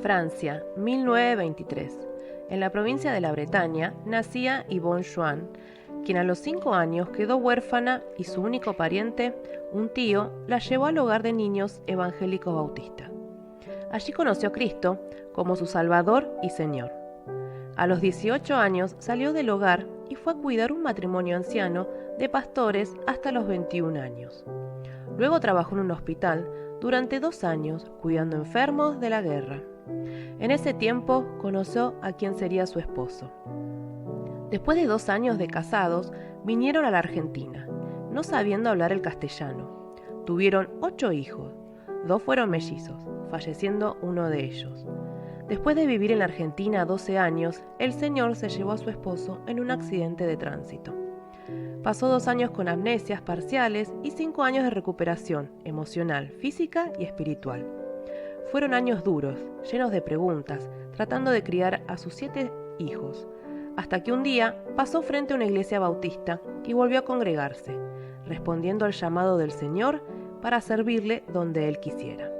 Francia, 1923. En la provincia de la Bretaña nacía Yvonne Chouin, quien a los 5 años quedó huérfana y su único pariente, un tío, la llevó al hogar de niños evangélicos bautistas. Allí conoció a Cristo como su Salvador y Señor. A los 18 años salió del hogar y fue a cuidar un matrimonio anciano de pastores hasta los 21 años. Luego trabajó en un hospital durante 2 años cuidando enfermos de la guerra. En ese tiempo conoció a quien sería su esposo. Después de 2 años de casados, vinieron a la Argentina, no sabiendo hablar el castellano. Tuvieron 8 hijos, 2 fueron mellizos, falleciendo uno de ellos. Después de vivir en la Argentina 12 años, el Señor se llevó a su esposo en un accidente de tránsito. Pasó 2 años con amnesias parciales y 5 años de recuperación emocional, física y espiritual. Fueron años duros, llenos de preguntas, tratando de criar a sus 7 hijos, hasta que un día pasó frente a una iglesia bautista y volvió a congregarse, respondiendo al llamado del Señor para servirle donde Él quisiera.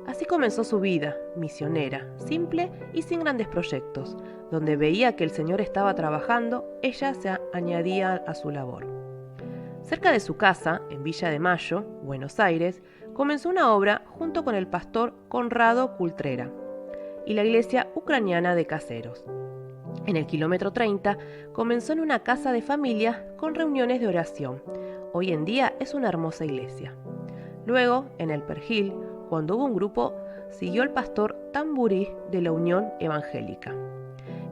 Así comenzó su vida, misionera, simple y sin grandes proyectos. Donde veía que el Señor estaba trabajando, ella se añadía a su labor. Cerca de su casa, en Villa de Mayo, Buenos Aires, comenzó una obra junto con el pastor Conrado Cultrera y la iglesia ucraniana de Caseros. En el kilómetro 30 comenzó en una casa de familia con reuniones de oración. Hoy en día es una hermosa iglesia. Luego, en el Perjil, cuando hubo un grupo, siguió el pastor Tamburí de la Unión Evangélica.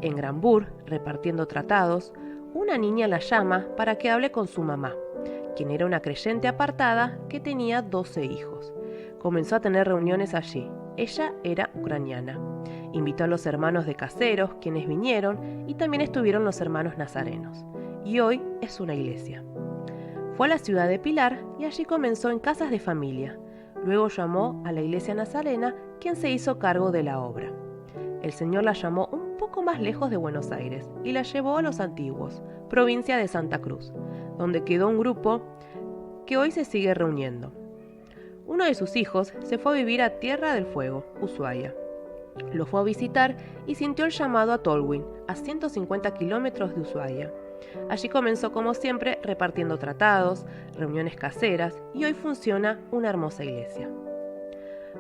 En Granbur, repartiendo tratados, una niña la llama para que hable con su mamá, quien era una creyente apartada que tenía 12 hijos. Comenzó a tener reuniones allí. Ella era ucraniana. Invitó a los hermanos de Caseros, quienes vinieron, y también estuvieron los hermanos nazarenos. Y hoy es una iglesia. Fue a la ciudad de Pilar y allí comenzó en casas de familia. Luego llamó a la iglesia nazarena, quien se hizo cargo de la obra. El Señor la llamó un poco más lejos de Buenos Aires y la llevó a Los Antiguos, provincia de Santa Cruz, donde quedó un grupo que hoy se sigue reuniendo. Uno de sus hijos se fue a vivir a Tierra del Fuego, Ushuaia. Lo fue a visitar y sintió el llamado a Tolwyn, a 150 kilómetros de Ushuaia. Allí comenzó como siempre repartiendo tratados, reuniones caseras y hoy funciona una hermosa iglesia.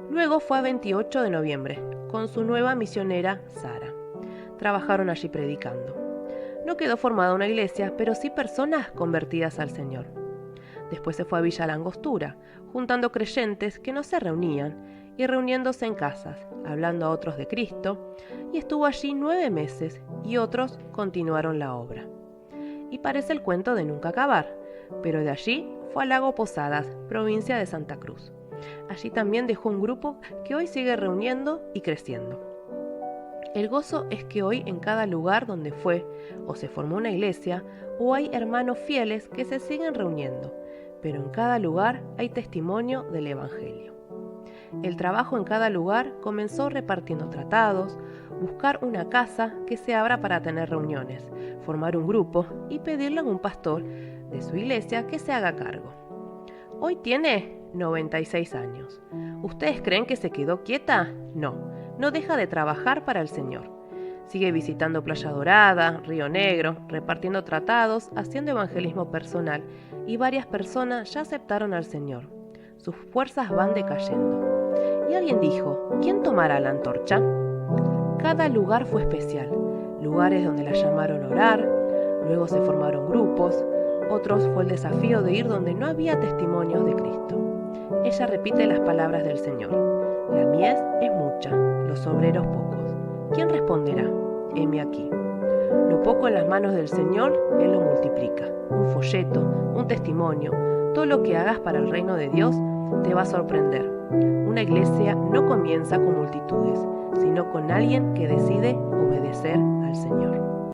Luego fue a 28 de noviembre con su nueva misionera Sara. Trabajaron allí predicando. No quedó formada una iglesia, pero sí personas convertidas al Señor. Después se fue a Villa Langostura, juntando creyentes que no se reunían y reuniéndose en casas, hablando a otros de Cristo, y estuvo allí 9 meses y otros continuaron la obra. Y parece el cuento de nunca acabar, pero de allí fue a Lago Posadas, provincia de Santa Cruz. Allí también dejó un grupo que hoy sigue reuniendo y creciendo. El gozo es que hoy en cada lugar donde fue, o se formó una iglesia, o hay hermanos fieles que se siguen reuniendo, pero en cada lugar hay testimonio del Evangelio. El trabajo en cada lugar comenzó repartiendo tratados, buscar una casa que se abra para tener reuniones, formar un grupo y pedirle a un pastor de su iglesia que se haga cargo. Hoy tiene 96 años. ¿Ustedes creen que se quedó quieta? No deja de trabajar para el Señor. Sigue visitando Playa Dorada, Río Negro, repartiendo tratados, haciendo evangelismo personal y varias personas ya aceptaron al Señor. Sus fuerzas van decayendo. Y alguien dijo, ¿quién tomará la antorcha? Cada lugar fue especial. Lugares donde la llamaron a orar, luego se formaron grupos, otros fue el desafío de ir donde no había testimonios de Cristo. Ella repite las palabras del Señor. La mies es mucha, los obreros pocos. ¿Quién responderá? Heme aquí. Lo poco en las manos del Señor, Él lo multiplica. Un folleto, un testimonio, todo lo que hagas para el reino de Dios te va a sorprender. Una iglesia no comienza con multitudes, sino con alguien que decide obedecer al Señor.